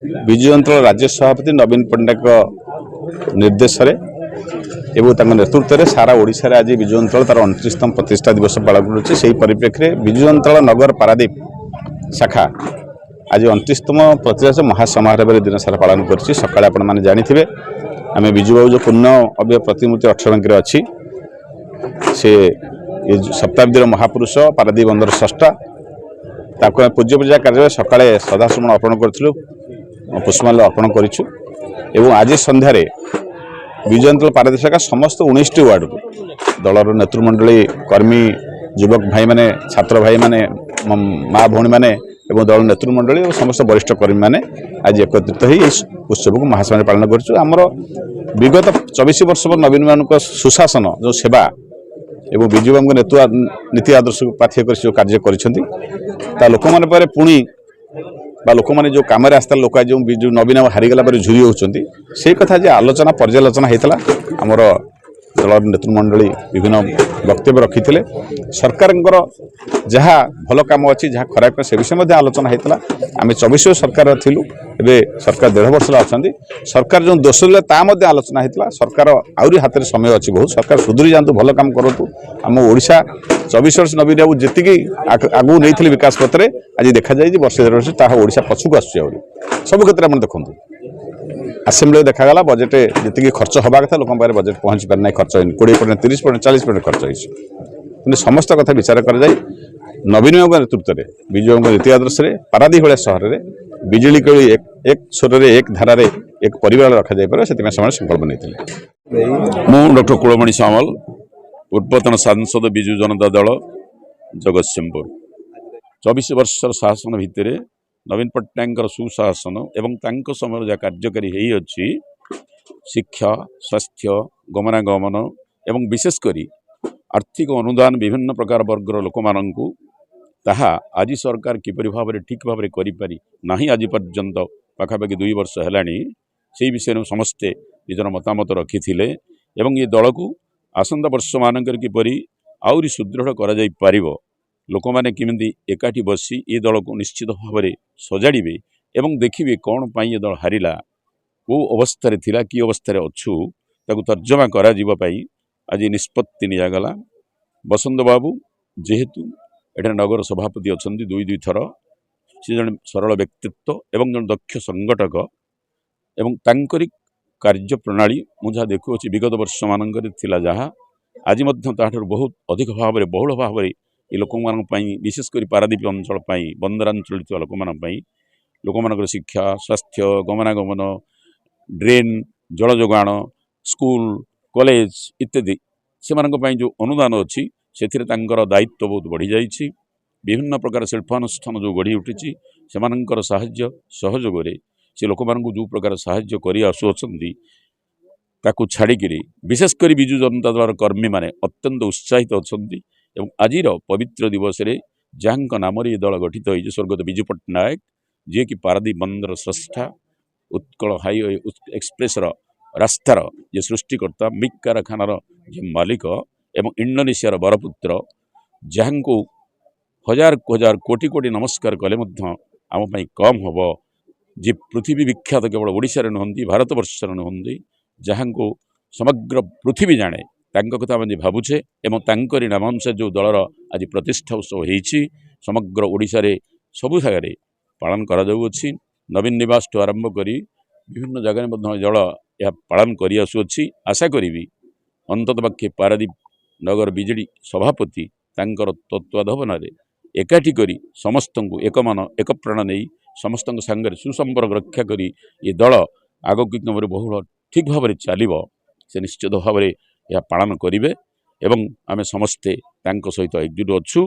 विजु अंचल राज्य सभापति नवीन पंडा निर्देश एवं नेतृत्व में सारा ओडिशा रे आज विजु अंचल तार 29तम प्रतिष्ठा दिवस पालन करुच्चे। से परिप्रेक्षी में विजु अंचल नगर पारादीप शाखा आज 29तम प्रतिष्ठा महासमारोह दिन सारा पालन कर सकाଳେ आपने जानी आम विजु बाबू जो पुण्य अव्यय प्रतिमूर्ति अक्षरंकी अच्छी से शताब्दी महापुरुष पारादीप बंदर स्रष्टा ताको पूज्य पूजा कार्य सकाळे श्रद्धासुमन अर्पण करूँ पुष्पमाल्य अर्पण करूँ। आज संध्यारे विजु अंचल पारादीप शाखा समस्त 19टी वार्ड को दलर नेतृमंडली कर्मी युवक भाई माने छात्र भाई माने माँ भौणी माने एवं दल नेतृमंडली और समस्त वरिष्ठ कर्मी माने आज एकत्रित हो उत्सव को महासमारोह पालन करमर विगत 24 वर्ष पर नवीन मान सुशासन जो सेवा एवं विजु बाबू नीति आदर्श को पाथ्य कर कार्य कर लोक मैंने पुणी लोक मैंने जो कम आसता लोक जो विजु नवीन हारीगला झुरी होती से कथा जे आलोचना पर्यालोचना होता आमर दल नेतृमंडली विभिन्न वक्तव्य रखी सरकार जहाँ भल कम अच्छी जहाँ खराब से विषय आलोचना होता आम 24 सरकार थिलु एबे सरकार 1.5 वर्ष अच्छा सरकार जो दोष देते आलोचना होता सरकार आहरी हाथ में समय अच्छी बहुत सरकार सुधरी जातु भल कम करूँ आम ओडिशा 24 वर्ष नवीन बाबू जी आगू नहीं विकास पथरे आज देखा जाए वर्ष 1.5 वर्ष ताहा ओडिशा पछुक आसुरी सब क्षेत्र में देखूँ आसेम्बली देखागला बजेट जी खर्च हवा कथा लोक बजेट पहुँची पार ना खर्च 20% 30% 40% खर्च हो समस्त कथा विचार कर नवीन बाबू नेतृत्व में विजु बाबू नीति आदर्श पारादीप भाया सहर में बिजुली कली एक स्वर एक धारा एक परिवार रखा जाए से संकल्प नहीं। मु डॉक्टर कुलमणि सामल पूर्वतन सांसद विजु जनता दल जगतसिंहपुर 24 वर्ष शासन भितर नवीन पट्टनायक सुशासन एवं तांको समय जहाँ कार्यकारी होती शिक्षा स्वास्थ्य गमनागमन एवं विशेषकर आर्थिक अनुदान विभिन्न प्रकार वर्गर लोक मानू ताहा आज सरकार किपरि भाव में ठीक भाव में करी नहीं आज पर्यंत पाखापाखि 2 वर्ष है से विषय में समस्ते निजर मतामत रखी एवं ये दल को आसंता वर्ष मानकर किपरि आउरी सुदृढ़ करा जाई पारिबो लोक मैंने किमिंदी एकाठी बसी ये दल को निश्चित भाव में सजाड़े एवं देखिए कौन पाई ये दल हारिला को अवस्था थिला कि अवस्था अच्छु ताकू तर्जमा करा जीवा पाई आज निष्पत्ति निगला। बसंत बाबू जेहेतु एठार नगर सभापति अच्छा 2 थर सी जन सरल व्यक्तित्व एवं जन दक्ष संगठक एवं तांकरी कार्य प्रणाली मुझा देखुची विगत वर्ष मानक जहाँ आज बहुत अधिक भाव में बहुल भाव में ये लोक विशेषकर पारादीप अंचल बंदरांचल लोक मान शिक्षा स्वास्थ्य गमनागमन ड्रेन जल जोगाण स्कूल कॉलेज इत्यादि से जो अनुदान अच्छी से दायित्व बहुत बढ़ी जाइए विभिन्न प्रकार शिल्पानुष्ठान जो गढ़ी उठी से साहाय्य सहयोग से लोक मान जो प्रकार साहाय्य कर आसुँच ताकू छाड़िकी विशेषकर विजु जनता दल कर्मी माने अत्यंत उत्साहित अच्छा एवं आज पवित्र दिवस रे जहाँ नाम ये दल गठित हो स्वर्गत विजु पट्टनायक जी कि पारादीप बंदर स्रष्टा उत्कल हाईवे एक्सप्रेस रास्तार जे सृष्टिकर्ता मिग कारखानार जे मालिक एवं इंडोनेशियार बरपुत्र जहाँ को हजार हजार कोटी कोटी नमस्कार कले आम कम हम जे पृथ्वी विख्यात केवल ओडिशा रे नुहंती भारतवर्ष नुहंती जहाँ को समग्र पृथ्वी जाने तांको कथा मैं भावुचे एवं तांकरी नामांश जो दलर आज प्रतिष्ठा उत्सव होती समग्र ओडिशा रे सबु जगह पालन करा जाउछि। नवीन निवास ठू आरंभ करी विभिन्न जगह जल यह पालन कर आसुअछि। आशा करी अंततपक्षे पारादीप नगर बिजेडी सभापति तांकर तत्वाधान एकाठी करी समस्त को एक मन एक प्राण नहीं समस्त सांगे सुसंपर्क रक्षा करी ये दल आगक क्रम बहुल ठीक भाव में चलो से निश्चित भाव में यह पालन करेंगे एवं आम समस्ते सहित एकजुट अच्छु।